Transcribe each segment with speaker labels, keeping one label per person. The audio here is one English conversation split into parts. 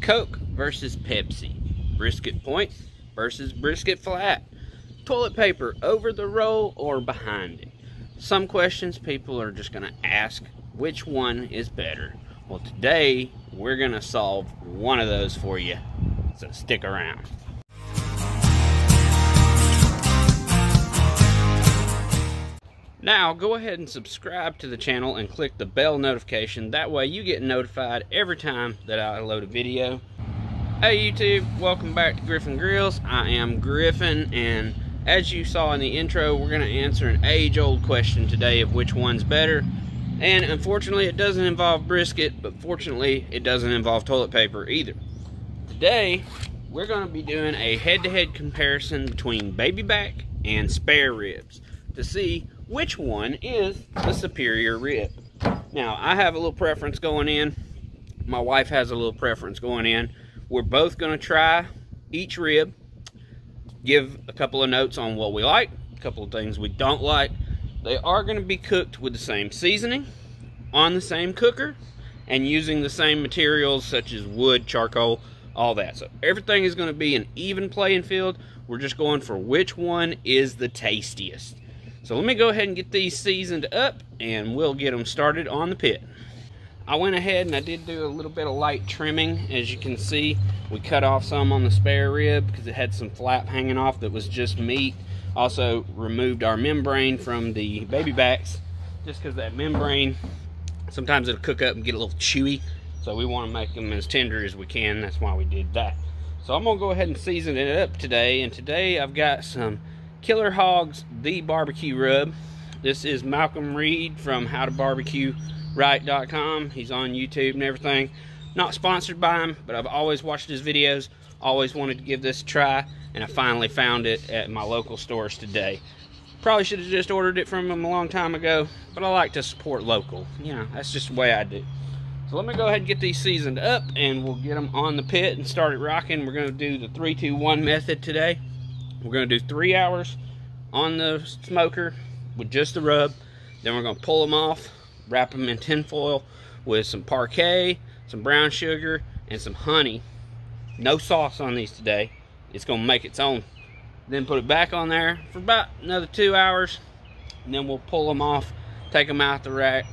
Speaker 1: Coke versus Pepsi, brisket point versus brisket flat, toilet paper over the roll or behind it. Some questions people are just gonna ask which one is better. Well, today we're gonna solve one of those for you, so stick around. Now go ahead and subscribe to the channel and click the bell notification. That way you get notified every time that I load a video. Hey YouTube, welcome back to Griffin Grills. I am Griffin, and as you saw in the intro, we're going to answer an age-old question today of which one's better. And unfortunately it doesn't involve brisket, but fortunately it doesn't involve toilet paper either. Today we're going to be doing a head-to-head comparison between baby back and spare ribs to see which one is the superior rib. Now, I have a little preference going in. My wife has a little preference going in. We're both going to try each rib, give a couple of notes on what we like, a couple of things we don't like. They are going to be cooked with the same seasoning, on the same cooker, and using the same materials such as wood, charcoal, all that. So everything is going to be an even playing field. We're just going for which one is the tastiest. So let me go ahead and get these seasoned up and we'll get them started on the pit. I went ahead and I did do a little bit of light trimming. As you can see, we cut off some on the spare rib because it had some flap hanging off that was just meat. Also removed our membrane from the baby backs just because that membrane, sometimes it'll cook up and get a little chewy. So we want to make them as tender as we can. That's why we did that. So I'm going to go ahead and season it up today. And today I've got some Killer Hogs The BBQ Rub. This is Malcolm Reed from howtobarbecueright.com. He's on YouTube and everything. Not sponsored by him, but I've always watched his videos. Always wanted to give this a try, and I finally found it at my local stores today. Probably should have just ordered it from him a long time ago, but I like to support local. You know, that's just the way I do. So let me go ahead and get these seasoned up, and we'll get them on the pit and start it rocking. We're going to do the 3-2-1 method today. We're going to do 3 hours on the smoker with just the rub. Then we're going to pull them off, wrap them in tin foil with some Parkay, some brown sugar, and some honey. No sauce on these today. It's going to make its own. Then put it back on there for about another 2 hours. And then we'll pull them off, take them out the rack,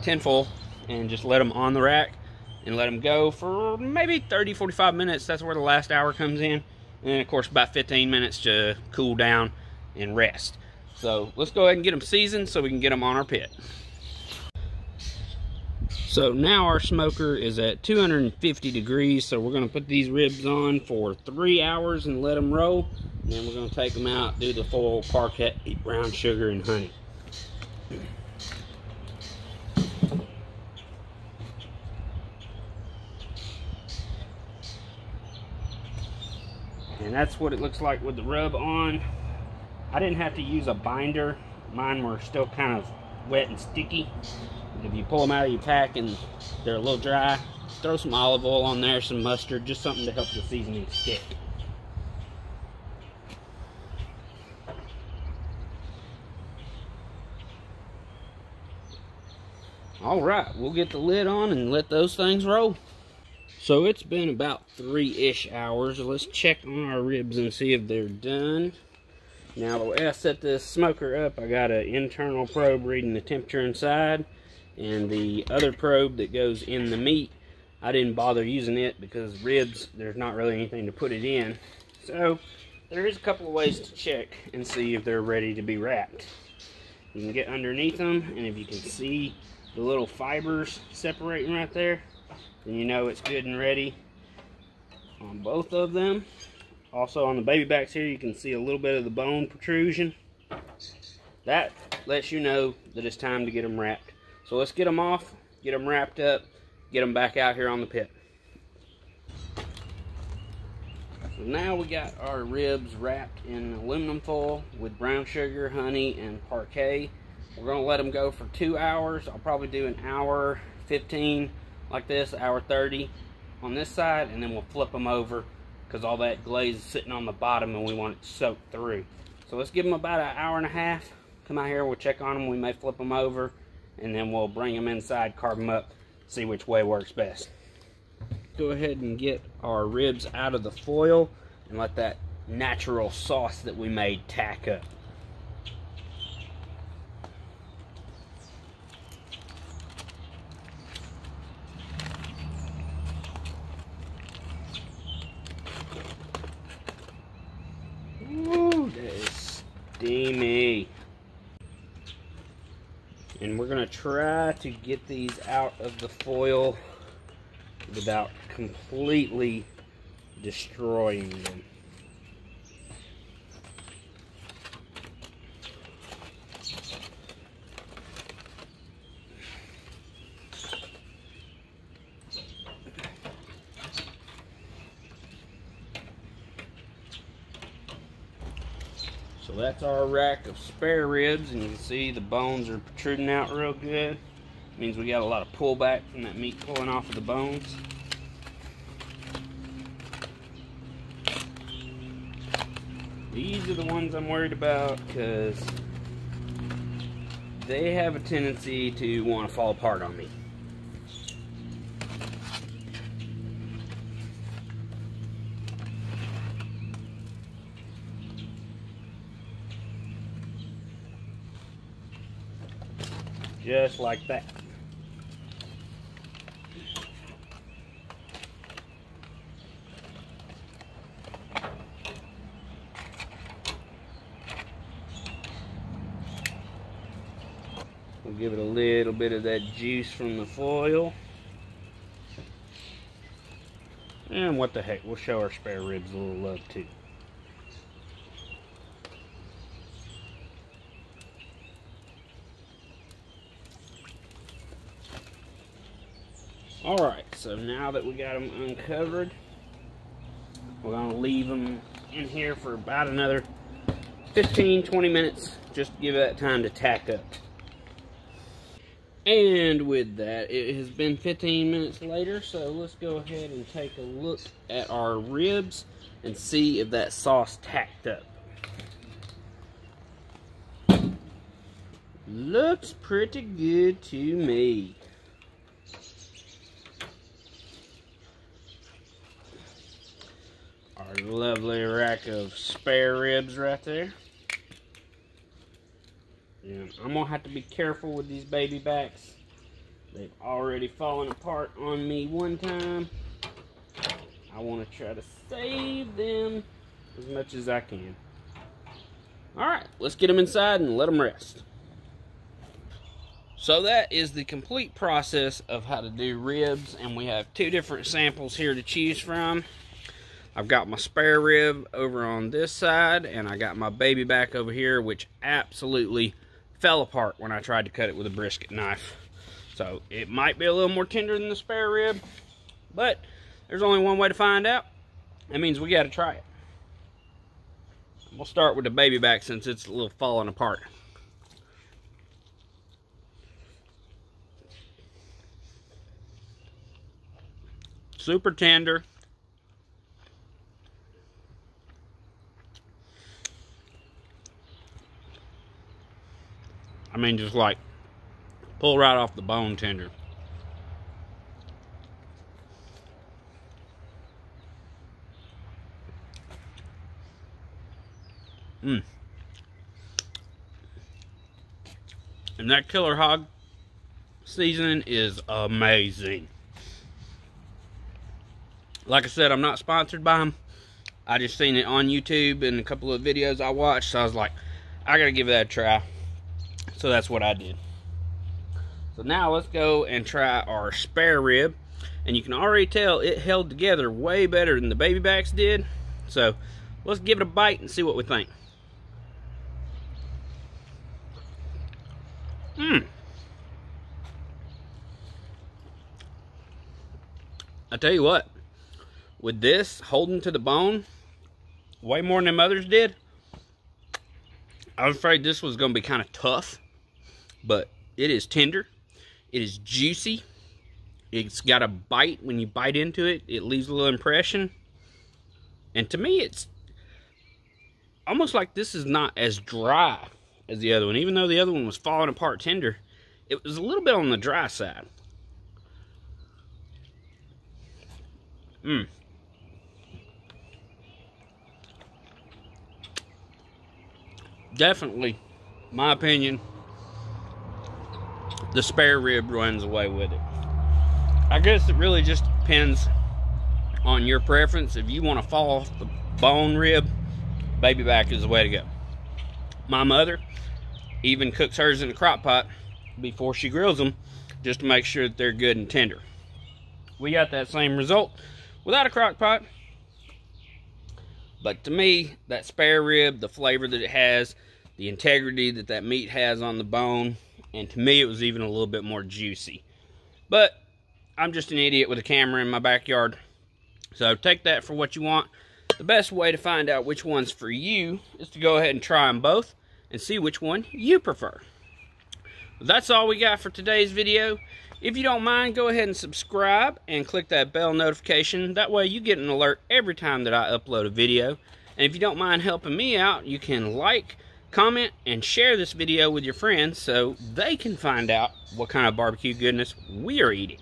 Speaker 1: tin foil, and just let them on the rack and let them go for maybe 30-45 minutes. That's where the last hour comes in. And then, of course, about 15 minutes to cool down and rest. So let's go ahead and get them seasoned so we can get them on our pit. So now our smoker is at 250 degrees. So we're going to put these ribs on for 3 hours and let them roll. And then we're going to take them out, do the full Parkay, brown sugar, and honey. And that's what it looks like with the rub on. I didn't have to use a binder. Mine were still kind of wet and sticky. If you pull them out of your pack and they're a little dry, throw some olive oil on there, some mustard, just something to help the seasoning stick. Alright, we'll get the lid on and let those things roll. So it's been about 3-ish hours. Let's check on our ribs and see if they're done. Now, the way I set this smoker up, I got an internal probe reading the temperature inside, and the other probe that goes in the meat, I didn't bother using it because ribs, there's not really anything to put it in. So there is a couple of ways to check and see if they're ready to be wrapped. You can get underneath them, and if you can see the little fibers separating right there, then you know it's good and ready on both of them. Also on the baby backs here, you can see a little bit of the bone protrusion. That lets you know that it's time to get them wrapped. So let's get them off, get them wrapped up, get them back out here on the pit. So now we got our ribs wrapped in aluminum foil with brown sugar, honey, and Parkay. We're going to let them go for 2 hours. I'll probably do an hour 15 like this, hour 30 on this side, and then we'll flip them over because all that glaze is sitting on the bottom and we want it soaked through. So let's give them about an hour and a half. Come out here, we'll check on them. We may flip them over, and then we'll bring them inside, carve them up, see which way works best. go ahead and get our ribs out of the foil and let that natural sauce that we made tack up. Ooh, that is steamy. And we're gonna try to get these out of the foil without completely destroying them. So that's our rack of spare ribs, and you can see the bones are protruding out real good. Means we got a lot of pullback from that meat pulling off of the bones. These are the ones I'm worried about because they have a tendency to want to fall apart on me. Just like that. We'll give it a little bit of that juice from the foil. And what the heck, we'll show our spare ribs a little love too. Alright, so now that we got them uncovered, we're going to leave them in here for about another 15-20 minutes, just to give that time to tack up. And with that, it has been 15 minutes later, so let's go ahead and take a look at our ribs and see if that sauce tacked up. Looks pretty good to me. Our lovely rack of spare ribs right there. Yeah, I'm gonna have to be careful with these baby backs. They've already fallen apart on me one time. I want to try to save them as much as I can. Alright, let's get them inside and let them rest. So that is the complete process of how to do ribs, and we have two different samples here to choose from. I've got my spare rib over on this side, and I got my baby back over here, which absolutely fell apart when I tried to cut it with a brisket knife. So it might be a little more tender than the spare rib, but there's only one way to find out. That means we got to try it. We'll start with the baby back since it's a little falling apart. Super tender. I mean, just like pull right off the bone tender. And that killer hog seasoning is amazing. Like I said, I'm not sponsored by them. I just seen it on YouTube in a couple of videos I watched, so I was like, I gotta give that a try. So that's what I did. So now let's go and try our spare rib. And you can already tell it held together way better than the baby backs did. So let's give it a bite and see what we think. I tell you what, with this holding to the bone way more than them others did, I was afraid this was going to be kind of tough, but it is tender. It is juicy. It's got a bite. When you bite into it, it leaves a little impression. And to me, it's almost like this is not as dry as the other one. Even though the other one was falling apart tender, it was a little bit on the dry side. Definitely, my opinion, the spare rib runs away with it. I guess it really just depends on your preference. If you want to fall off the bone rib, baby back is the way to go. My mother even cooks hers in a crock pot before she grills them, just to make sure that they're good and tender. We got that same result without a crock pot. But to me, that spare rib, the flavor that it has, the integrity that that meat has on the bone, and to me it was even a little bit more juicy. But I'm just an idiot with a camera in my backyard, so take that for what you want. The best way to find out which one's for you is to go ahead and try them both and see which one you prefer. But that's all we got for today's video. If you don't mind, go ahead and subscribe and click that bell notification. That way you get an alert every time that I upload a video. And if you don't mind helping me out, you can like, comment, and share this video with your friends so they can find out what kind of barbecue goodness we are eating.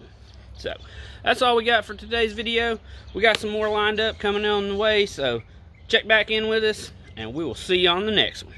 Speaker 1: So that's all we got for today's video. We got some more lined up coming on the way, so check back in with us and we will see you on the next one.